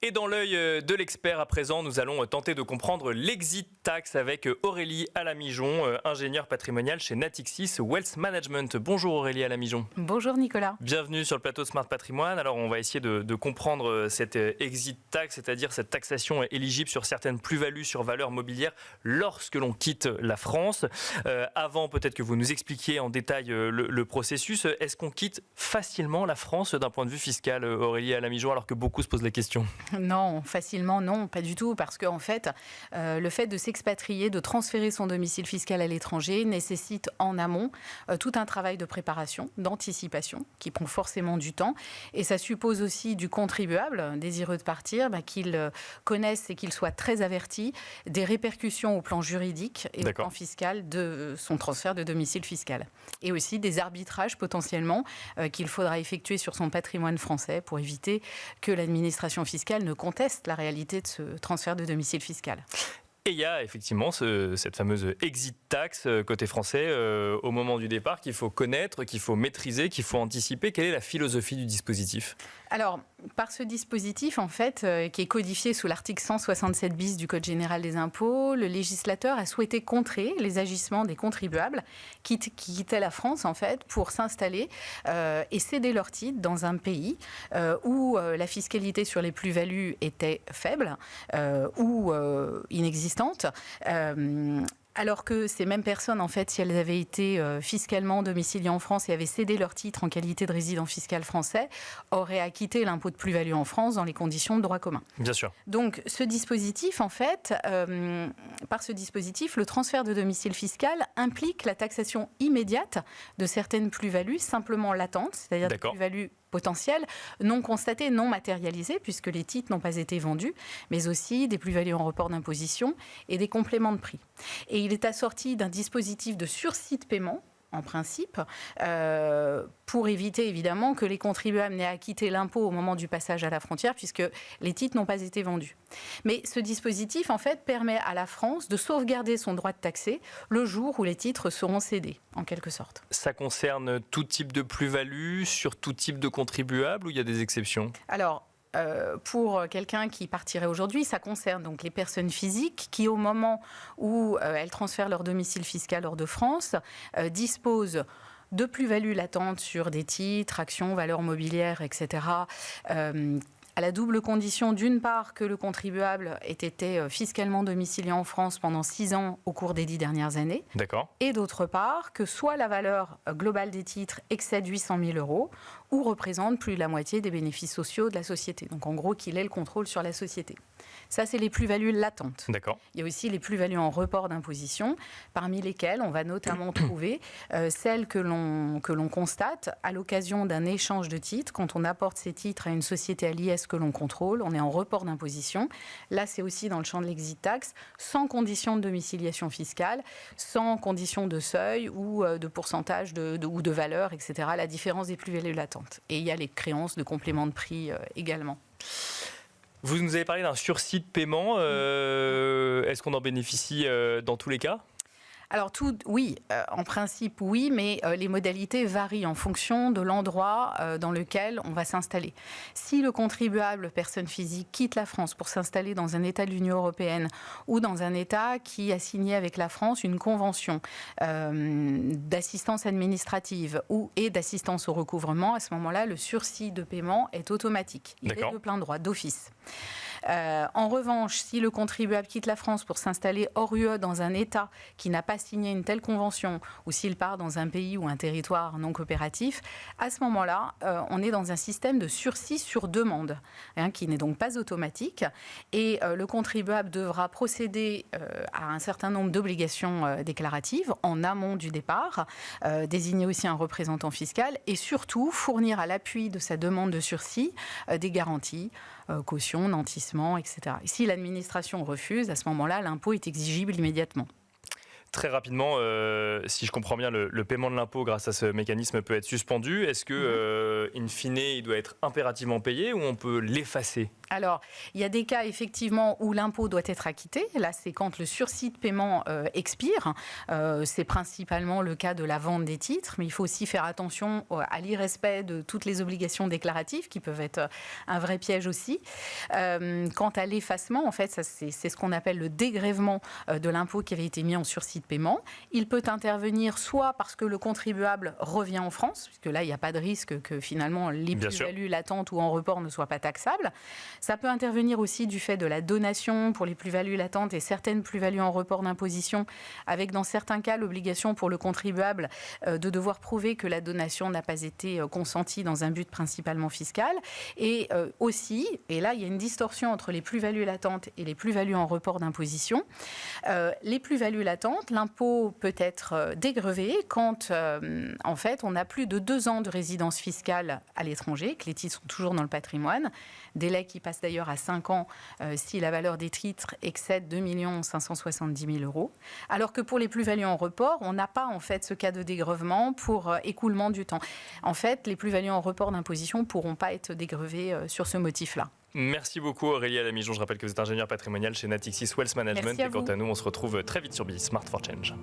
Et dans l'œil de l'expert à présent, nous allons tenter de comprendre l'exit tax avec Aurélie Alamijon, ingénieure patrimoniale chez Natixis Wealth Management. Bonjour Aurélie Alamijon. Bonjour Nicolas. Bienvenue sur le plateau Smart Patrimoine. Alors on va essayer de comprendre cette exit tax, c'est-à-dire cette taxation éligible sur certaines plus-values sur valeurs mobilières lorsque l'on quitte la France. Avant peut-être que vous nous expliquiez en détail le processus, est-ce qu'on quitte facilement la France d'un point de vue fiscal, Aurélie Alamijon, alors que beaucoup se posent la question? Non, facilement non, pas du tout, parce qu'en fait, le fait de s'expatrier, de transférer son domicile fiscal à l'étranger nécessite en amont tout un travail de préparation, d'anticipation, qui prend forcément du temps, et ça suppose aussi du contribuable désireux de partir, qu'il connaisse et qu'il soit très averti des répercussions au plan juridique et au plan fiscal de son transfert de domicile fiscal, et aussi des arbitrages potentiellement qu'il faudra effectuer sur son patrimoine français pour éviter que l'administration fiscale ne conteste la réalité de ce transfert de domicile fiscal. Et il y a effectivement cette fameuse exit tax côté français au moment du départ qu'il faut connaître, qu'il faut maîtriser, qu'il faut anticiper. Quelle est la philosophie du dispositif? Alors, par ce dispositif, en fait, qui est codifié sous l'article 167 bis du Code général des impôts, le législateur a souhaité contrer les agissements des contribuables qui quittaient la France, en fait, pour s'installer et céder leur titre dans un pays où la fiscalité sur les plus-values était faible ou inexistante. Alors que ces mêmes personnes, en fait, si elles avaient été fiscalement domiciliées en France et avaient cédé leur titre en qualité de résident fiscal français, auraient acquitté l'impôt de plus-value en France dans les conditions de droit commun. Bien sûr. Donc, ce dispositif, en fait, par ce dispositif, le transfert de domicile fiscal implique la taxation immédiate de certaines plus-values simplement latentes, c'est-à-dire des plus-values potentielles, non constatées, non matérialisées, puisque les titres n'ont pas été vendus, mais aussi des plus-values en report d'imposition et des compléments de prix. Et il est assorti d'un dispositif de sursis de paiement, en principe, pour éviter évidemment que les contribuables n'aient acquitté l'impôt au moment du passage à la frontière, puisque les titres n'ont pas été vendus. Mais ce dispositif, en fait, permet à la France de sauvegarder son droit de taxer le jour où les titres seront cédés, en quelque sorte. Ça concerne tout type de plus-value, sur tout type de contribuable, ou il y a des exceptions? Alors, pour quelqu'un qui partirait aujourd'hui, ça concerne donc les personnes physiques qui, au moment où elles transfèrent leur domicile fiscal hors de France, disposent de plus-values latentes sur des titres, actions, valeurs mobilières, etc., à la double condition, d'une part, que le contribuable ait été fiscalement domicilié en France pendant 6 ans au cours des 10 dernières années. D'accord. Et d'autre part, que soit la valeur globale des titres excède 800 000 € ou représente plus de la moitié des bénéfices sociaux de la société. Donc, en gros, qu'il ait le contrôle sur la société. Ça, c'est les plus-values latentes. D'accord. Il y a aussi les plus-values en report d'imposition, parmi lesquelles on va notamment trouver celles que l'on constate à l'occasion d'un échange de titres. Quand on apporte ces titres à une société à l'IS que l'on contrôle, on est en report d'imposition. Là, c'est aussi dans le champ de l'exit tax, sans condition de domiciliation fiscale, sans condition de seuil ou de pourcentage ou de valeur, etc. La différence des plus-values latentes. Et il y a les créances de complément de prix également. Vous nous avez parlé d'un sursis de paiement. Est-ce qu'on en bénéficie dans tous les cas ? Alors oui, en principe oui, mais les modalités varient en fonction de l'endroit dans lequel on va s'installer. Si le contribuable, personne physique, quitte la France pour s'installer dans un État de l'Union européenne ou dans un État qui a signé avec la France une convention d'assistance administrative et d'assistance au recouvrement, à ce moment-là, le sursis de paiement est automatique. Il est de plein droit, d'office. En revanche, si le contribuable quitte la France pour s'installer hors UE dans un État qui n'a pas signé une telle convention, ou s'il part dans un pays ou un territoire non coopératif, à ce moment-là, on est dans un système de sursis sur demande, qui n'est donc pas automatique, et le contribuable devra procéder à un certain nombre d'obligations déclaratives en amont du départ, désigner aussi un représentant fiscal, et surtout fournir à l'appui de sa demande de sursis des garanties, caution, nantissement, etc. Et si l'administration refuse, à ce moment-là, l'impôt est exigible immédiatement. Très rapidement, si je comprends bien, le paiement de l'impôt grâce à ce mécanisme peut être suspendu. Est-ce que, in fine, il doit être impérativement payé ou on peut l'effacer ? Alors, il y a des cas effectivement où l'impôt doit être acquitté. Là, c'est quand le sursis de paiement expire. C'est principalement le cas de la vente des titres, mais il faut aussi faire attention à l'irrespect de toutes les obligations déclaratives qui peuvent être un vrai piège aussi. Quant à l'effacement, en fait, c'est ce qu'on appelle le dégrèvement de l'impôt qui avait été mis en sursis de paiement. Il peut intervenir soit parce que le contribuable revient en France, puisque là, il n'y a pas de risque que finalement les plus-values latentes ou en report ne soient pas taxables. Ça peut intervenir aussi du fait de la donation pour les plus-values latentes et certaines plus-values en report d'imposition, avec dans certains cas l'obligation pour le contribuable de devoir prouver que la donation n'a pas été consentie dans un but principalement fiscal. Et aussi, et là il y a une distorsion entre les plus-values latentes et les plus-values en report d'imposition. Les plus-values latentes, l'impôt peut être dégrevé quand en fait on a plus de 2 ans de résidence fiscale à l'étranger, que les titres sont toujours dans le patrimoine, délai qui passe d'ailleurs à 5 ans si la valeur des titres excède 2 570 000 €. Alors que pour les plus-values en report, on n'a pas en fait ce cas de dégrèvement pour écoulement du temps. En fait, les plus-values en report d'imposition ne pourront pas être dégrevées sur ce motif-là. Merci beaucoup Aurélie Alamijon. Je rappelle que vous êtes ingénieure patrimoniale chez Natixis Wealth Management. Et quant à nous, on se retrouve très vite sur Be Smart for Change.